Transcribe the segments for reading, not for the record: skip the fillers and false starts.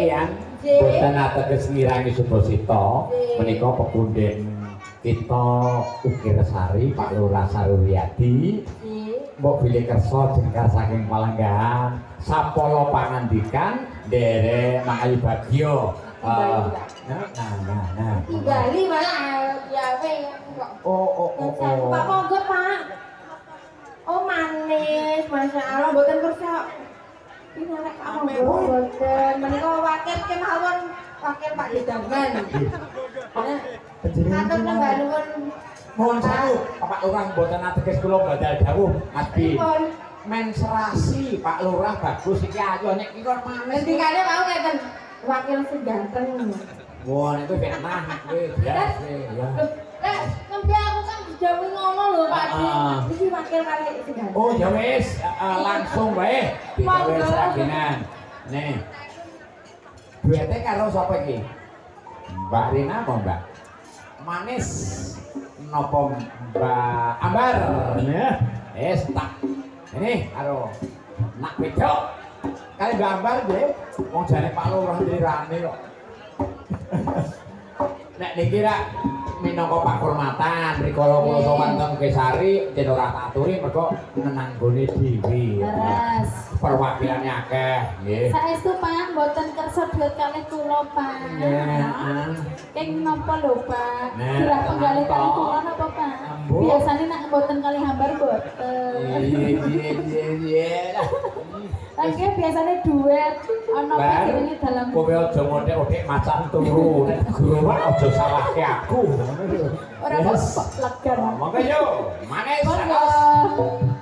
Kalian boten ateges ngirangi Subasita menika pepundhen kita Ukir Sari Pak Lurah Saruryadi mbok bilih kersa jengkar saking Palenggahan sapala pangandikan nderek Mang Ayu Bagyo nah tinggali malah diawe kok Pak monggo Pak oh manis Masya Allah mboten kersa ini nek Pak monggo mboten menika wakil kemawon wakil Pak Didangan Matur nembah nuwun mohon sewu Pak Lurah mboten ateges kula badal dawuh Mas Bi men serasi Pak Lurah bagus iki ayo nek iki kon manis tingkale mau ngeten wakil sing ganteng wah itu fitnah kowe bias ya nembe aku kan dijawi ngono lho Pak Di iki wakil kali sing ganteng oh ya wis langsung wae digawe seragenan nih duete karo sapa iki Mbak Rina apa Mbak manis nopo Mbak Ambar ya tak ini karo nak wedok kali Mbak Ambar nggih wong jane Pak Lurah ndirane kok nek niki rak minangka pakurmatan rikala kula sowan teng Kesari yen ora tak aturi mergo nenanggone dhewe leres perwakilane akeh nggih saestu Pak mboten kersa dhuwit kalih kula Pak keng napa lho Pak kira penggalih kalih kula napa Pak biasane nek mboten kalih hambar mboten iya lagi biasane duet ana apa jenenge dalam kowe aja ngodhek-odhek macan turu nek guru aja salahke aku ora kok legan monggo yo manis sampai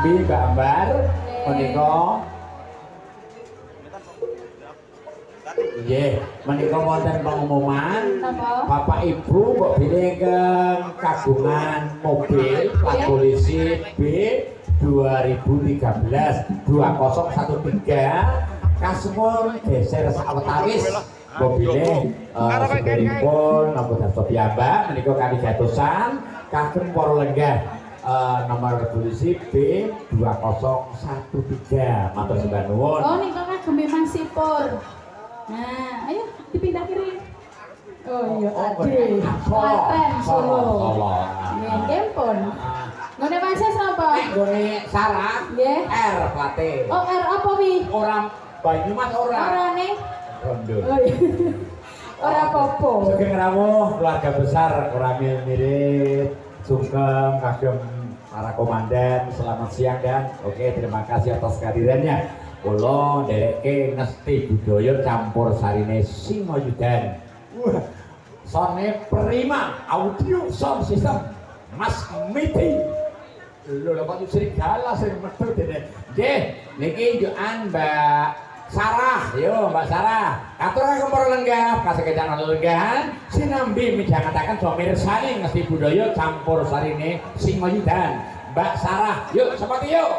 sinambi gambar menika nggih menika wonten pengumuman Bapak Ibu kok bilih kagungan mobil plat polisi B 2013 2013 kasuwun geser sawetawis mobilnya sebenaripun nomor daftar piyambak menika kali gatosan kagem para lenggah nomor polisi B 2013 matur sembah nuwun. Oh nika kagem Mas Sipur. Nah, ayo dipindah kiri. Oh iya, ade. Klaten Solo. Nggih, pun. Ngene Mas napa? Nggone Sarah. Nggih. R plate. Oh, R apa wi? Orang Banyumas ora. Orane? Rondo. Oh iya. Ora apa-apa. Sugeng rawuh keluarga besar ora mirip sungkem kagem para komandan selamat siang dan oke terima kasih atas kehadirannya. Kula ndereke Ngesti Budaya campur sarine Singayudan. Wah, sone prima audio sound system Mas Miti. Lho lha kok serigala sing metu dene. Nggih, niki njukan Mbak Sarah, yo Mbak Sarah. Aturaken para lenggah, kasekecan lenggahan sinambi midhangetaken samirsani Ngesti Budaya campur sarine Singayudan. Mbak Sarah, yuk seperti yuk.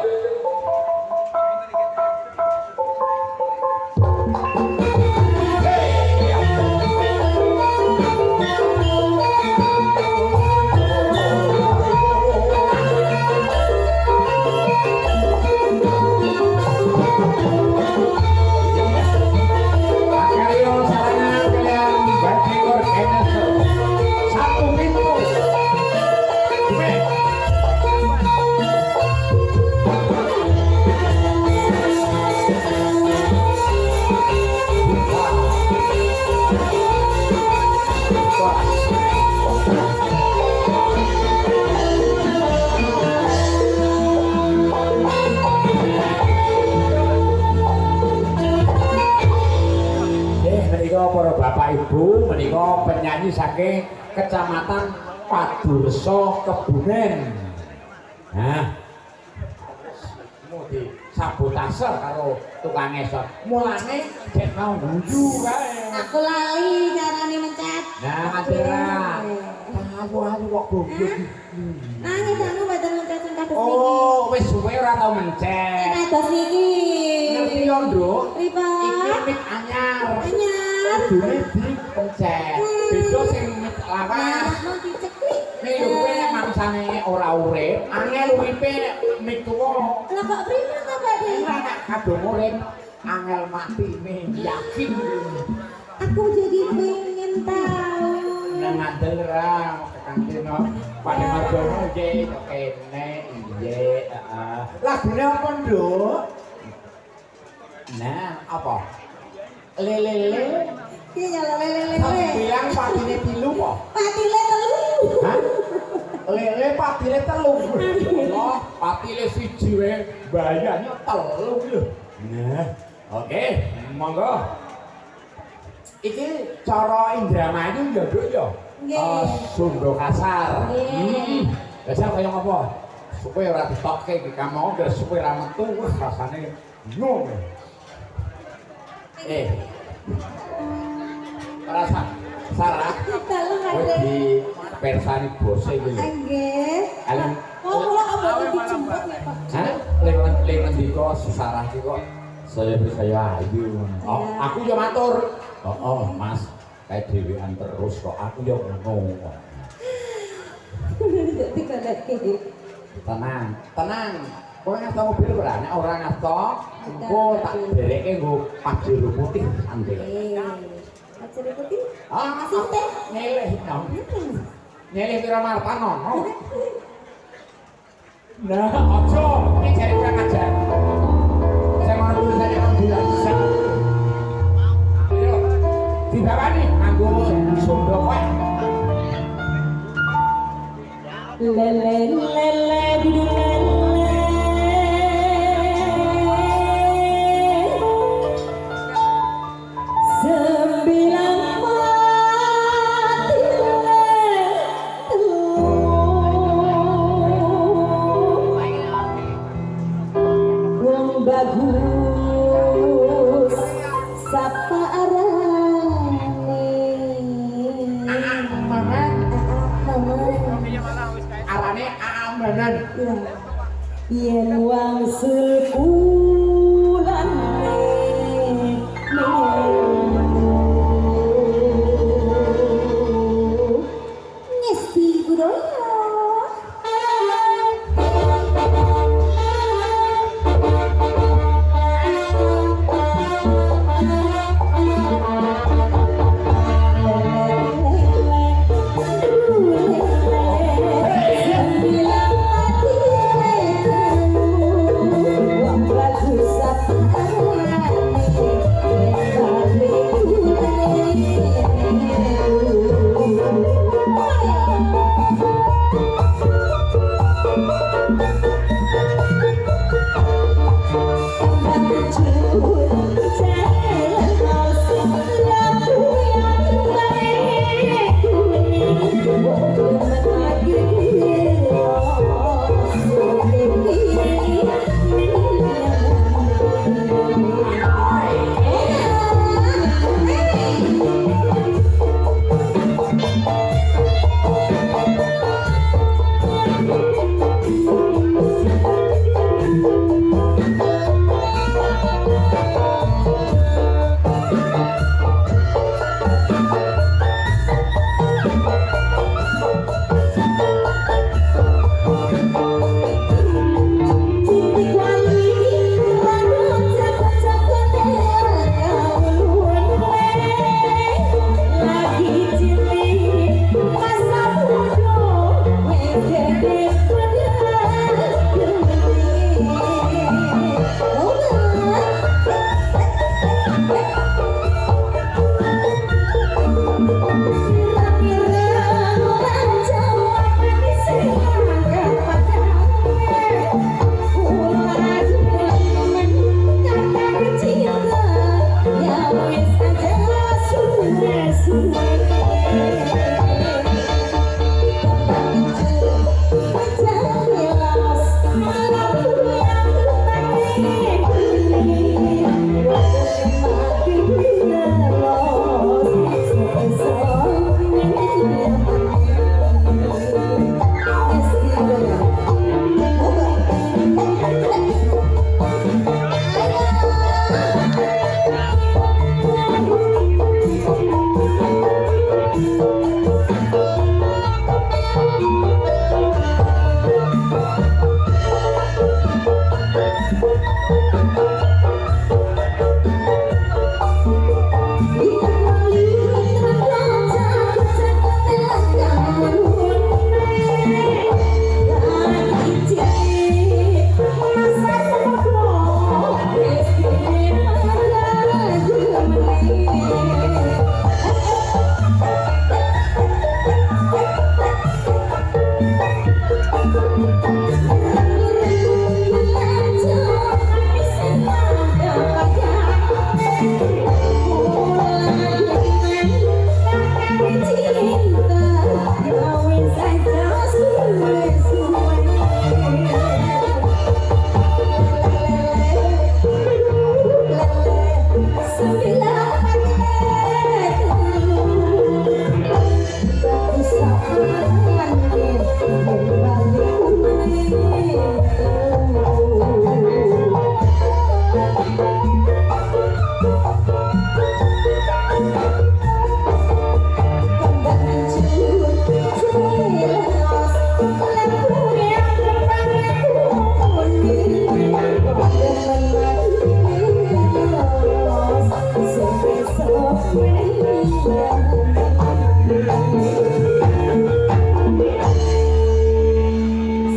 Para Bapak Ibu menika penyanyi saking Kecamatan Padurso Kebunen. Nah, mau di sabotase karo tukang esot. Mulane dek mau guyu kae. Aku lali carane mencet. Nah, Adera. Tahu kok goblok. Nangis anu mboten mencet sing kados niki. Oh, wis suwe ora tau mencet. Kados niki. Ngerti yo, Nduk? Pripun? Iki mic anyar. Anyar. Kudune dipencet. Beda sing mic lawas. Mau diceklik. Nek yo kowe nek mangsane ora urip, angel uripe mic tuwa. Lah kok pripun to, Pak De? Ora nek kadung urip, angel matine yakin. Aku jadi pengen tahu. Nang Adera kekantino Pak Marjono nggih kene nggih, heeh. Lagune apa, Nduk? Nah, apa? Lelele. Iya nyala lele. Kamu bilang patine tilu kok? Patile telu. Hah? Lele patile telu. Allah, patile siji wae bayane telu lho. Nah, oke, monggo. Iki cara Indramayu ya, Nduk ya. Nggih. Sunda kasar. Nggih. Kasar kaya apa? Supaya ora ditokke iki kamu ora supaya ora metu wis rasane nyong. Rasa Sarah Telu kowe Pak De. di persani bose iki lho. Nggih. Alin Oh, kula apa dijemput ya, Pak? hah? Lek ndiko Sarah iki kok saya ayu. Oh, aku yo matur. Oh, Mas, kayak dhewean terus kok aku yo ngono kok. Dadi kalake. Tenang. Kowe ngasta mobil ora? Nek ora ngasta, engko tak dereke nggo pajero putih santai. Pajero putih? Ah, Masih teh. Nyeleh dong. Nyeleh pira martano. Nah, ojo, ini jare kurang ajar. Saya mau tulisannya kan bilang bisa. Ayo, dibawani nganggo Sunda kowe. Lele lele dudu lele. Sembilan mati Arane aamenan. Yen wangsul kulan Ngesti budaya.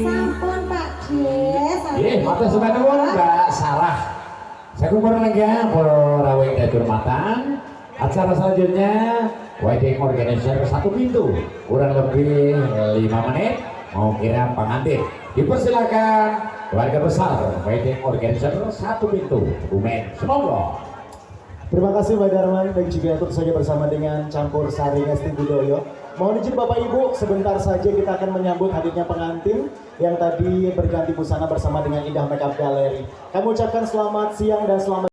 Sampun Pak Des. Matur suwun Mbak Sarah. Saya kumpul lagi ya, para rawing kehormatan. Acara selanjutnya wedding organizer satu pintu, kurang lebih 5 menit mau kirim pengantin. Dipersilakan keluarga besar wedding organizer satu pintu, Bumen. Semoga. Terima kasih Mbak Darman dan juga tentu saja bersama dengan Campur Sari Ngesti Budoyo. Mohon izin Bapak Ibu, sebentar saja kita akan menyambut hadirnya pengantin yang tadi berganti busana bersama dengan Indah Makeup Gallery. Kami ucapkan selamat siang dan selamat